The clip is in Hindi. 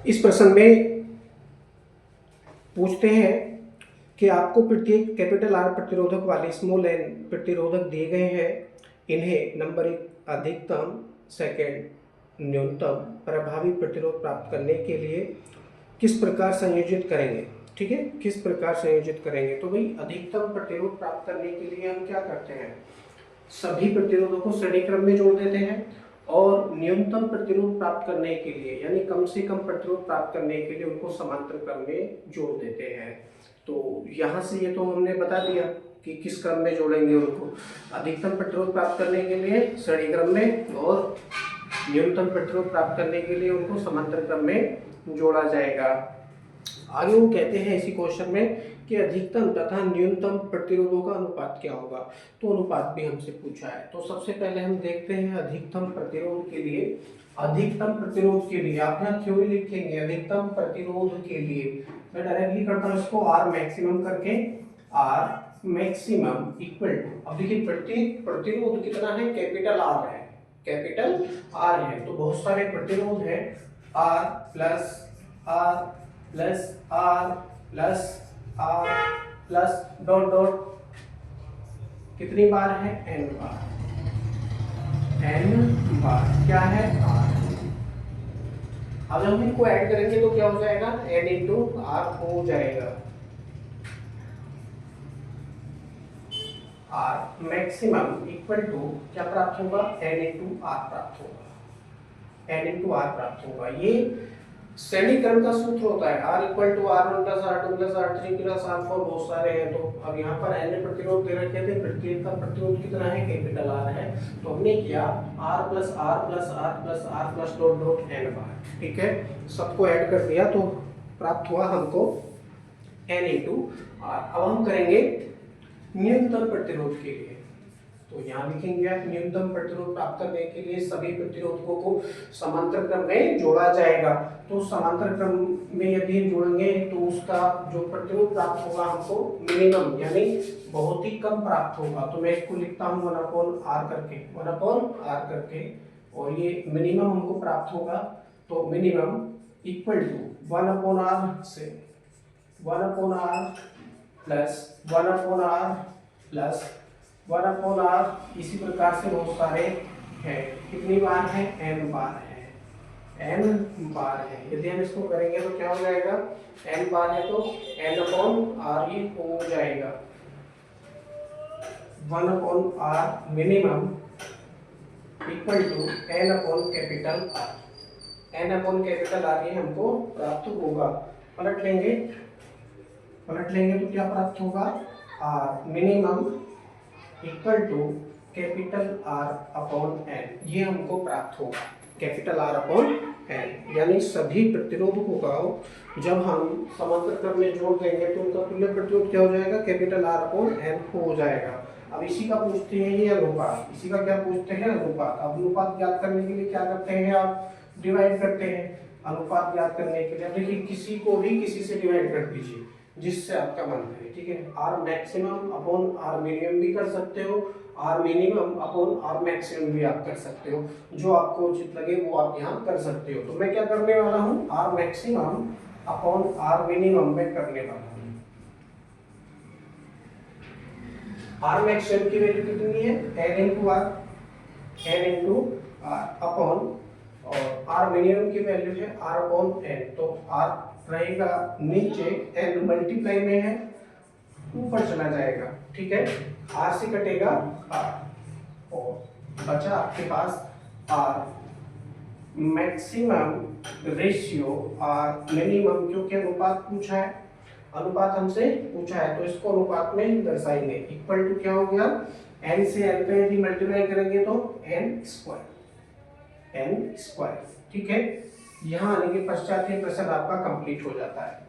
इस प्रश्न में पूछते हैं कि आपको प्रत्येक कैपिटल आर प्रतिरोधक वाले स्मॉल एन प्रतिरोधक दिए गए हैं, इन्हें नंबर 1 अधिकतम, सेकंड न्यूनतम प्रभावी प्रतिरोध प्राप्त करने के लिए किस प्रकार संयोजित करेंगे। ठीक है, किस प्रकार संयोजित करेंगे। तो भाई अधिकतम प्रतिरोध प्राप्त करने के लिए हम क्या करते हैं, सभी प्रतिरोधों को श्रेणी क्रम में जोड़ देते हैं और न्यूनतम प्रतिरोध प्राप्त करने के लिए यानी कम से कम प्रतिरोध प्राप्त करने के लिए उनको समांतर क्रम में जोड़ देते हैं। तो यहाँ से ये तो हमने बता दिया कि किस क्रम में जोड़ेंगे उनको, अधिकतम प्रतिरोध प्राप्त करने के लिए श्रेणी क्रम में और न्यूनतम प्रतिरोध प्राप्त करने के लिए उनको समांतर क्रम में जोड़ा जाएगा। आगे वो कहते हैं इसी क्वेश्चन में कि अधिकतम तथा न्यूनतम प्रतिरोधों का अनुपात क्या होगा। तो अनुपात भी हमसे पूछा है। तो सबसे पहले हम देखते हैं अधिकतम प्रतिरोध के लिए, अधिकतम प्रतिरोध के लिए आप यहाँ थ्योरी लिखेंगे। अधिकतम प्रतिरोध के लिए मैं डायरेक्टली करता हूँ इसको आर मैक्सिमम करके, आर मैक्सिमम इक्वल टू, अब देखिए प्रत्येक प्रतिरोध कितना है, कैपिटल आर है, कैपिटल आर है। तो बहुत सारे प्रतिरोध है, R plus R plus R plus R plus dot dot, कितनी बार है, एन बार, एन बार क्या है, आर। अब हम इनको ऐड करेंगे तो क्या हो जाएगा, एन इंटू आर हो जाएगा। आर मैक्सिमम इक्वल टू क्या प्राप्त होगा, एन इंटू आर प्राप्त होगा, एन इंटू आर प्राप्त होगा। ये श्रेणी क्रम का सूत्र होता है, R equal to R one plus R two plus R three plus R four, बहुत सारे हैं। तो अब यहाँ पर एन प्रतिरोध दे रखे थे, प्रत्येक का प्रतिरोध कितना है, कैपिटल आर है। तो हमने किया R plus R plus R plus R plus dot dot n बार। ठीक है, सबको ऐड कर दिया तो प्राप्त हुआ हमको एन इंटू आर। अब हम करेंगे न्यूनतम प्रतिरोध के लिए। तो यहाँ लिखेंगे आप न्यूनतम प्रतिरोध प्राप्त करने के लिए सभी प्रतिरोधकों को समांतर क्रम में जोड़ा जाएगा। तो समांतर क्रम में यदि हम जोड़ेंगे तो उसका जो प्रतिरोध प्राप्त होगा हमको मिनिमम यानी बहुत ही कम प्राप्त होगा। तो मैं इसको लिखता हूँ 1/r करके, 1/r करके, और ये मिनिमम हमको प्राप्त होगा। तो मिनिमम इक्वल टू 1/r से 1/r plus 1/r plus 1/r, इसी प्रकार से बहुत सारे हैं। कितनी बार है, n बार है, n बार है। यदि हम इसको करेंगे तो क्या हो जाएगा, n बार है तो n/r ये हो जाएगा। 1/r मिनिमम इक्वल टू n/कैपिटल R, n/कैपिटल R ये हमको प्राप्त होगा। पलट लेंगे तो क्या प्राप्त होगा, R minimum equal to capital R upon n, ये हमको प्राप्त होगा, कैपिटल R अपॉन n। यानी सभी प्रतिरोधकों का जब हम समांतर क्रम में जोड़ देंगे तो उनका तुल्य प्रतिरोध क्या हो जाएगा, कैपिटल R अपॉन n हो जाएगा। अब इसी का पूछते हैं ये अनुपात, इसी का क्या पूछते हैं, अनुपात। अब अनुपात ज्ञात करने के लिए क्या करते हैं आप, डिवाइड करते हैं। अनुपात ज्ञात करने के लिए देखिए किसी को भी किसी से डिवाइड कर दीजिए जिससे आपका मन करे। ठीक है, R maximum upon R minimum भी कर सकते हो, R minimum upon R maximum भी आप कर सकते हो, जो आपको उचित लगे वो आप यहाँ कर सकते हो। तो मैं क्या करने वाला हूँ, R maximum upon R minimum में करने वाला हूँ। आर मैक्सिमम की वैल्यू कितनी है, N into R, N into R upon, और आर मिनिमम की वैल्यू है आर अपॉन एन। तो आर रहेगा नीचे, एन मल्टीप्लाई में है, ऊपर चला जाएगा। ठीक है, आर से कटेगा आर और बचा आपके पास R maximum ratio R minimum, क्योंकि अनुपात पूछा है, अनुपात हमसे पूछा है तो इसको अनुपात में दर्शाएंगे। इक्वल टू क्या हो गया, एन से एन पे यदि मल्टीप्लाई करेंगे तो एन स्क्वायर, एन स्क्वायर। ठीक है, यहाँ आने के पश्चात ये प्रश्न आपका कंप्लीट हो जाता है।